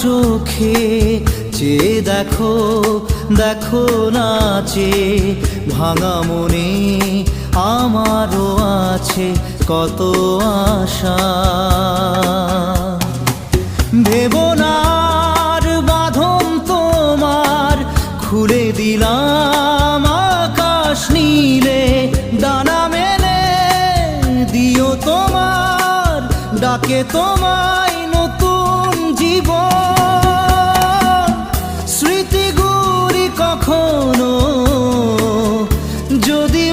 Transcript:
চোখে চেয়ে দেখো, দেখো নাচে ভাঙা মনে আমারও আছে কত আশা। ভেবনার বাঁধন তোমার খুলে দিলাম আকাশ নীলে, ডানা মেলে দিও তোমার ডাকে তোমায় নতুন জীবন। স্মৃতিগুলি কখনো যদি